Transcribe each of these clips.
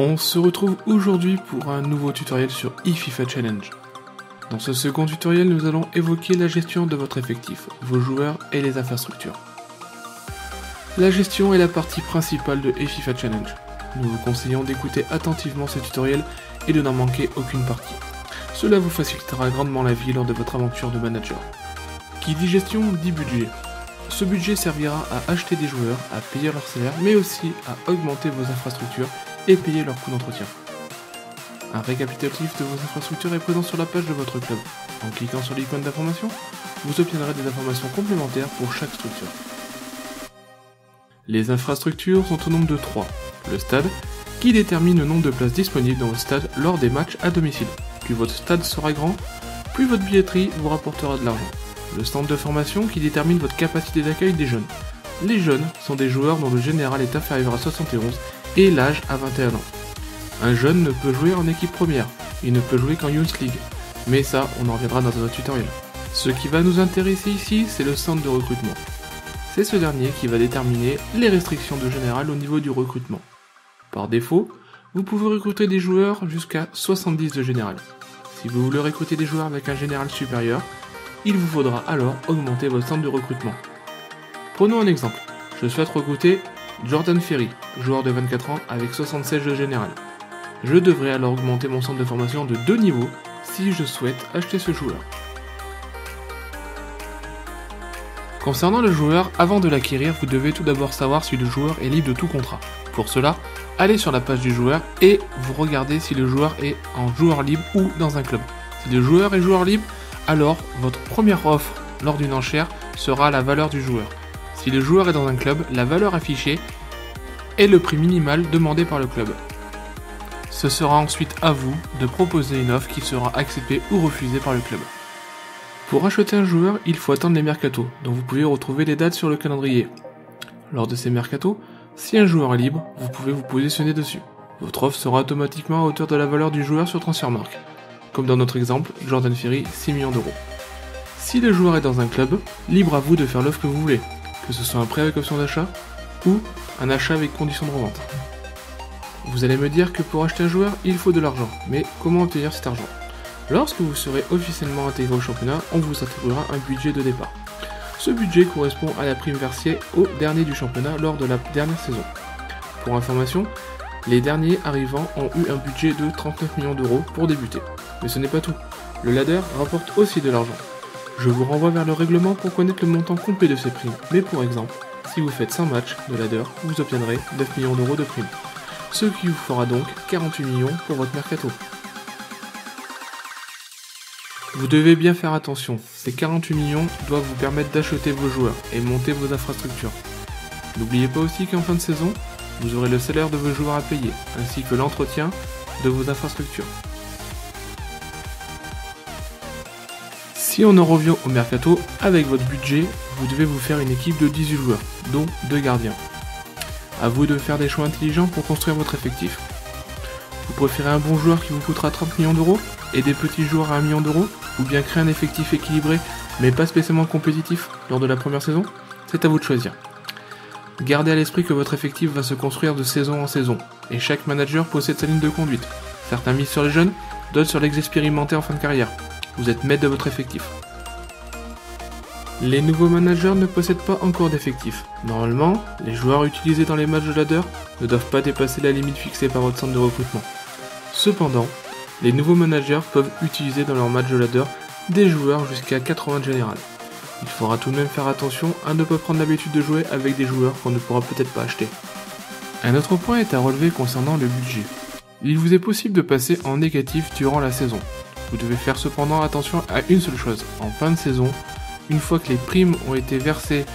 On se retrouve aujourd'hui pour un nouveau tutoriel sur eFIFA Challenge. Dans ce second tutoriel, nous allons évoquer la gestion de votre effectif, vos joueurs et les infrastructures. La gestion est la partie principale de eFIFA Challenge. Nous vous conseillons d'écouter attentivement ce tutoriel et de n'en manquer aucune partie. Cela vous facilitera grandement la vie lors de votre aventure de manager. Qui dit gestion dit budget. Ce budget servira à acheter des joueurs, à payer leur salaire, mais aussi à augmenter vos infrastructures et payer leurs coûts d'entretien. Un récapitulatif de vos infrastructures est présent sur la page de votre club. En cliquant sur l'icône d'information, vous obtiendrez des informations complémentaires pour chaque structure. Les infrastructures sont au nombre de 3. Le stade, qui détermine le nombre de places disponibles dans votre stade lors des matchs à domicile. Plus votre stade sera grand, plus votre billetterie vous rapportera de l'argent. Le centre de formation, qui détermine votre capacité d'accueil des jeunes. Les jeunes sont des joueurs dont le général est inférieur à 71 et l'âge à 21 ans. Un jeune ne peut jouer en équipe première, il ne peut jouer qu'en Youth League, mais ça on en reviendra dans un autre tutoriel. Ce qui va nous intéresser ici, c'est le centre de recrutement. C'est ce dernier qui va déterminer les restrictions de général au niveau du recrutement. Par défaut, vous pouvez recruter des joueurs jusqu'à 70 de général. Si vous voulez recruter des joueurs avec un général supérieur, il vous faudra alors augmenter votre centre de recrutement. Prenons un exemple, je souhaite recruter Jordan Ferry, joueur de 24 ans avec 76 de général. Je devrais alors augmenter mon centre de formation de 2 niveaux si je souhaite acheter ce joueur. Concernant le joueur, avant de l'acquérir, vous devez tout d'abord savoir si le joueur est libre de tout contrat. Pour cela, allez sur la page du joueur et vous regardez si le joueur est en joueur libre ou dans un club. Si le joueur est joueur libre, alors votre première offre lors d'une enchère sera la valeur du joueur. Si le joueur est dans un club, la valeur affichée est le prix minimal demandé par le club. Ce sera ensuite à vous de proposer une offre qui sera acceptée ou refusée par le club. Pour acheter un joueur, il faut attendre les mercatos, dont vous pouvez retrouver les dates sur le calendrier. Lors de ces mercatos, si un joueur est libre, vous pouvez vous positionner dessus. Votre offre sera automatiquement à hauteur de la valeur du joueur sur Transfermarkt. Comme dans notre exemple, Jordan Ferry, 6 millions d'euros. Si le joueur est dans un club, libre à vous de faire l'offre que vous voulez, que ce soit un prêt avec option d'achat ou un achat avec condition de revente. Vous allez me dire que pour acheter un joueur, il faut de l'argent, mais comment obtenir cet argent? Lorsque vous serez officiellement intégré au championnat, on vous attribuera un budget de départ. Ce budget correspond à la prime versée au dernier du championnat lors de la dernière saison. Pour information, les derniers arrivants ont eu un budget de 39 millions d'euros pour débuter. Mais ce n'est pas tout, le ladder rapporte aussi de l'argent. Je vous renvoie vers le règlement pour connaître le montant complet de ces primes, mais pour exemple, si vous faites 100 matchs de ladder, vous obtiendrez 9 millions d'euros de primes. Ce qui vous fera donc 48 millions pour votre mercato. Vous devez bien faire attention, ces 48 millions doivent vous permettre d'acheter vos joueurs et monter vos infrastructures. N'oubliez pas aussi qu'en fin de saison, vous aurez le salaire de vos joueurs à payer, ainsi que l'entretien de vos infrastructures. Si on en revient au mercato, avec votre budget, vous devez vous faire une équipe de 18 joueurs, dont 2 gardiens. A vous de faire des choix intelligents pour construire votre effectif. Vous préférez un bon joueur qui vous coûtera 30 millions d'euros et des petits joueurs à 1 million d'euros, ou bien créer un effectif équilibré mais pas spécialement compétitif lors de la première saison? C'est à vous de choisir. Gardez à l'esprit que votre effectif va se construire de saison en saison, et chaque manager possède sa ligne de conduite. Certains misent sur les jeunes, d'autres sur les expérimentés en fin de carrière. Vous êtes maître de votre effectif. Les nouveaux managers ne possèdent pas encore d'effectif. Normalement, les joueurs utilisés dans les matchs de ladder ne doivent pas dépasser la limite fixée par votre centre de recrutement. Cependant, les nouveaux managers peuvent utiliser dans leur match de ladder des joueurs jusqu'à 80 de général. Il faudra tout de même faire attention à ne pas prendre l'habitude de jouer avec des joueurs qu'on ne pourra peut-être pas acheter. Un autre point est à relever concernant le budget. Il vous est possible de passer en négatif durant la saison. Vous devez faire cependant attention à une seule chose, en fin de saison, une fois que les primes ont été versées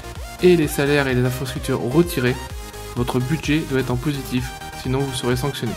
et les salaires et les infrastructures retirés, votre budget doit être en positif, sinon vous serez sanctionné.